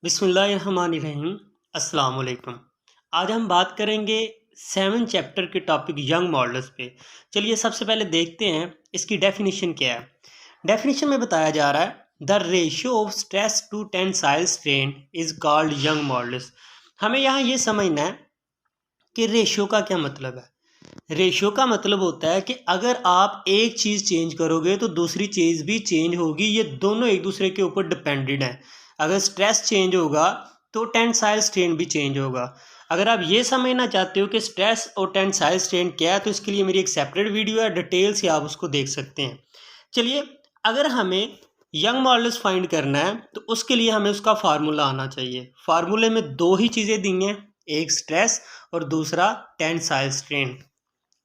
बिस्मिल्लाहिर्रहमानिर्रहीम। अस्सलाम वालेकुम। आज हम बात करेंगे 7 चैप्टर के टॉपिक यंग मॉडल्स पे। चलिए सबसे पहले देखते हैं इसकी डेफिनेशन क्या है। डेफिनेशन में बताया जा रहा है the ratio of stress to tensile strain is called Young models. हमें यहाँ ये समझना है कि रेशियो का क्या मतलब है। रेशियो का मतलब होता है कि अगर आप एक चीज़ चेंज करोगे तो दूसरी चीज़ भी चेंज होगी। ये दोनों एक दूसरे के ऊपर डिपेंडेंट हैं। अगर स्ट्रेस चेंज होगा तो टेंसाइल स्ट्रेन भी चेंज होगा। अगर आप ये समझना चाहते हो कि स्ट्रेस और टेंसाइल स्ट्रेन क्या है तो इसके लिए मेरी एक सेपरेट वीडियो है, डिटेल से आप उसको देख सकते हैं। चलिए, अगर हमें यंग मॉडल्स फाइंड करना है तो उसके लिए हमें उसका फार्मूला आना चाहिए। फार्मूले में दो ही चीज़ें दी हैं, एक स्ट्रेस और दूसरा टेंसाइल स्ट्रेन।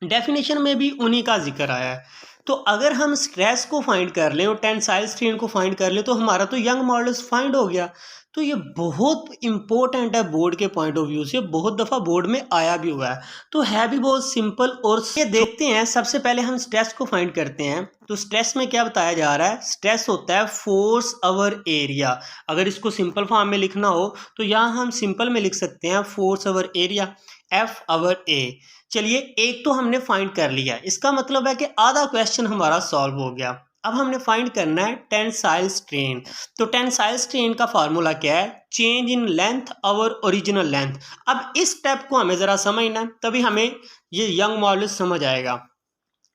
डेफिनेशन में भी उन्हीं का जिक्र आया है। तो अगर हम स्ट्रेस को फाइंड कर लें और टेंसाइल स्ट्रेन को फाइंड कर लें तो हमारा तो यंग मॉडल्स फाइंड हो गया। तो ये बहुत इंपॉर्टेंट है बोर्ड के पॉइंट ऑफ व्यू से, बहुत दफ़ा बोर्ड में आया भी हुआ है। तो है भी बहुत सिंपल। और ये देखते हैं, सबसे पहले हम स्ट्रेस को फाइंड करते हैं। तो स्ट्रेस में क्या बताया जा रहा है, स्ट्रेस होता है फोर्स ओवर एरिया। अगर इसको सिंपल फॉर्म में लिखना हो तो यहाँ हम सिंपल में लिख सकते हैं force over area, F over A. चलिए, एक तो हमने फाइंड कर लिया, इसका मतलब है कि आधा क्वेश्चन हमारा सॉल्व हो गया। अब हमने फाइंड करना है टेंसाइल स्ट्रेन। तो टेंसाइल स्ट्रेन का फार्मूला क्या है, change in length over original length. अब इस स्टेप को हमें ज़रा समझना है, तभी हमें ये यंग मॉडल्स समझ आएगा।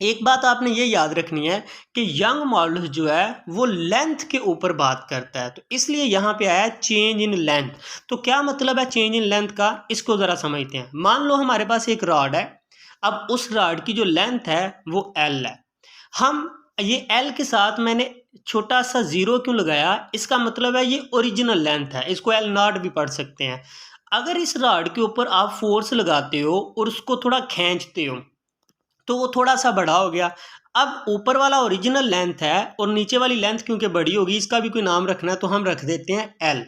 एक बात आपने ये याद रखनी है कि यंग मॉडल्स जो है वो लेंथ के ऊपर बात करता है, तो इसलिए यहाँ पे आया चेंज इन लेंथ। तो क्या मतलब है चेंज इन लेंथ का, इसको ज़रा समझते हैं। मान लो हमारे पास एक रॉड है। अब उस रॉड की जो लेंथ है वो एल है। हम ये एल के साथ मैंने छोटा सा जीरो क्यों लगाया, इसका मतलब है ये ओरिजिनल लेंथ है, इसको एल नॉट भी पढ़ सकते हैं। अगर इस रॉड के ऊपर आप फोर्स लगाते हो और उसको थोड़ा खींचते हो तो वो थोड़ा सा बड़ा हो गया। अब ऊपर वाला ओरिजिनल लेंथ है और नीचे वाली लेंथ क्योंकि बड़ी होगी, इसका भी कोई नाम रखना है तो हम रख देते हैं एल।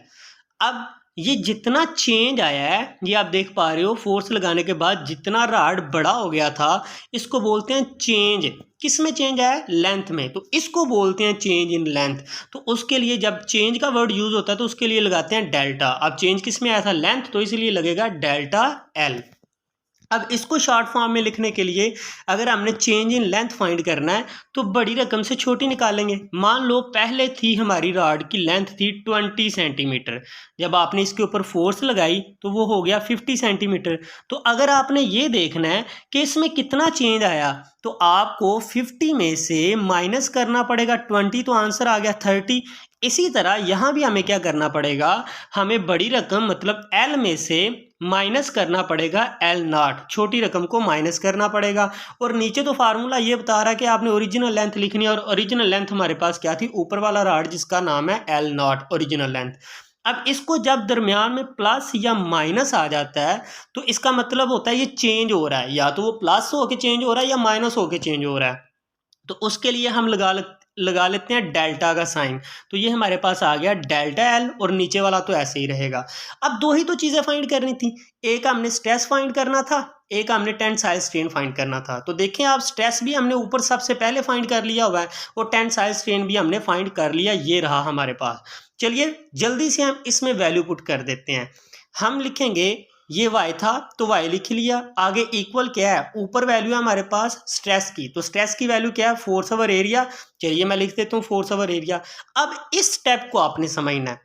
अब ये जितना चेंज आया है, ये आप देख पा रहे हो, फोर्स लगाने के बाद जितना रॉड बड़ा हो गया था, इसको बोलते हैं चेंज। किस में चेंज आया, लेंथ में, तो इसको बोलते हैं चेंज इन लेंथ। तो उसके लिए जब चेंज का वर्ड यूज होता है तो उसके लिए लगाते हैं डेल्टा। अब चेंज किस में आया था, लेंथ, तो इसलिए लगेगा डेल्टा एल। अब इसको शॉर्ट फॉर्म में लिखने के लिए अगर हमने चेंज इन लेंथ फाइंड करना है तो बड़ी रकम से छोटी निकालेंगे। मान लो पहले थी हमारी रॉड की लेंथ थी 20 सेंटीमीटर, जब आपने इसके ऊपर फोर्स लगाई तो वो हो गया 50 सेंटीमीटर। तो अगर आपने ये देखना है कि इसमें कितना चेंज आया तो आपको 50 में से माइनस करना पड़ेगा 20, तो आंसर आ गया 30। इसी तरह यहाँ भी हमें क्या करना पड़ेगा, हमें बड़ी रकम मतलब एल में से माइनस करना पड़ेगा एल नॉट, छोटी रकम को माइनस करना पड़ेगा। और नीचे तो फार्मूला ये बता रहा है कि आपने ओरिजिनल लेंथ लिखनी है, और ओरिजिनल लेंथ हमारे पास क्या थी, ऊपर वाला रॉड जिसका नाम है एल नॉट, ओरिजिनल लेंथ। अब इसको जब दरमियान में प्लस या माइनस आ जाता है तो इसका मतलब होता है ये चेंज हो रहा है, या तो वो प्लस होके चेंज हो रहा है या माइनस होके चेंज हो रहा है। तो उसके लिए हम लगा लेते हैं डेल्टा का साइन। तो ये हमारे पास आ गया डेल्टा एल, और नीचे वाला तो ऐसे ही रहेगा। अब दो ही तो चीज़ें फाइंड करनी थी, एक हमने स्ट्रेस फाइंड करना था, एक हमने टेंसाइल स्ट्रेन फाइंड करना था। तो देखें आप, स्ट्रेस भी हमने ऊपर सबसे पहले फाइंड कर लिया हुआ है और टेंसाइल स्ट्रेन भी हमने फाइंड कर लिया, ये रहा हमारे पास। चलिए जल्दी से हम इसमें वैल्यू पुट कर देते हैं। हम लिखेंगे ये y था तो y लिख लिया, आगे इक्वल क्या है, ऊपर वैल्यू है हमारे पास स्ट्रेस की, तो स्ट्रेस की वैल्यू क्या है, फोर्स ओवर एरिया। चलिए मैं लिख देता हूँ फोर्स ओवर एरिया। अब इस स्टेप को आपने समझना है।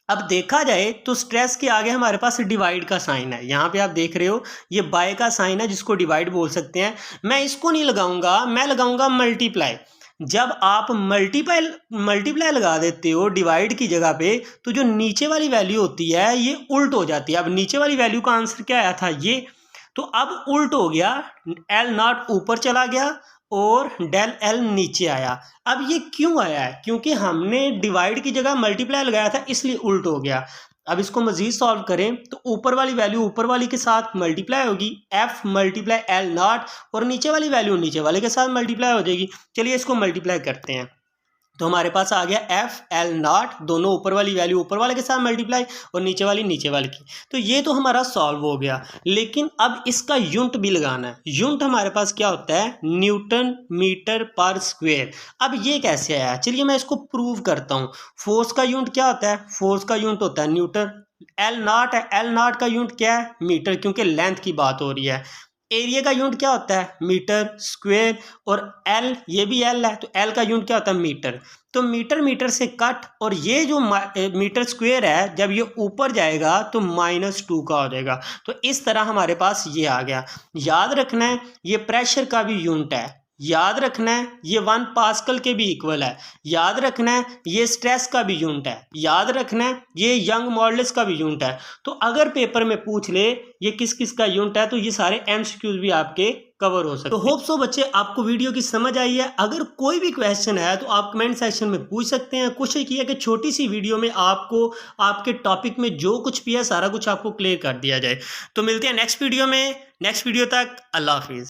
अब देखा जाए तो स्ट्रेस के आगे हमारे पास डिवाइड का साइन है, यहाँ पे आप देख रहे हो ये बाय का साइन है जिसको डिवाइड बोल सकते हैं। मैं इसको नहीं लगाऊंगा, मैं लगाऊंगा मल्टीप्लाई। जब आप मल्टीप्लाई लगा देते हो डिवाइड की जगह पे तो जो नीचे वाली वैल्यू होती है ये उल्ट हो जाती है। अब नीचे वाली वैल्यू का आंसर क्या आया था, ये, तो अब उल्ट हो गया, एल नॉट ऊपर चला गया और डेल एल नीचे आया। अब ये क्यों आया है, क्योंकि हमने डिवाइड की जगह मल्टीप्लाई लगाया था इसलिए उल्ट हो गया। अब इसको मजीद सॉल्व करें तो ऊपर वाली वैल्यू ऊपर वाली के साथ मल्टीप्लाई होगी, एफ मल्टीप्लाई एल नॉट, और नीचे वाली वैल्यू नीचे वाले के साथ मल्टीप्लाई हो जाएगी। चलिए इसको मल्टीप्लाई करते हैं। तो हमारे पास आ गया एफ एल नॉट, दोनों ऊपर वाली वैल्यू ऊपर वाले के साथ मल्टीप्लाई और नीचे वाली नीचे वाले की। तो ये तो हमारा सॉल्व हो गया, लेकिन अब इसका यूनिट भी लगाना है। यूनिट हमारे पास क्या होता है, न्यूटन मीटर पर स्क्वायर। अब ये कैसे आया, चलिए मैं इसको प्रूव करता हूँ। फोर्स का यूनिट क्या होता है, फोर्स का यूनिट होता है न्यूटन। एल नॉट है, एल नॉट का यूनिट क्या है, मीटर, क्योंकि लेंथ की बात हो रही है। एरिया का यूनिट क्या होता है, मीटर स्क्वायर, और एल, ये भी एल है, तो एल का यूनिट क्या होता है, मीटर। तो मीटर मीटर से कट, और ये जो मीटर स्क्वायर है जब ये ऊपर जाएगा तो -2 का हो जाएगा। तो इस तरह हमारे पास ये आ गया। याद रखना है ये प्रेशर का भी यूनिट है, याद रखना है ये 1 पास्कल के भी इक्वल है, याद रखना है ये स्ट्रेस का भी यूनिट है, याद रखना है ये यंग मॉडुलस का भी यूनिट है। तो अगर पेपर में पूछ ले ये किस किस का यूनिट है, तो ये सारे एमसीक्यूज भी आपके कवर हो सकते हैं। तो होप सो बच्चे आपको वीडियो की समझ आई है। अगर कोई भी क्वेश्चन है तो आप कमेंट सेक्शन में पूछ सकते हैं। कोशिश की है कि छोटी सी वीडियो में आपको आपके टॉपिक में जो कुछ भी है सारा कुछ आपको क्लियर कर दिया जाए। तो मिलते हैं नेक्स्ट वीडियो में, नेक्स्ट वीडियो तक अल्लाह हाफिज़।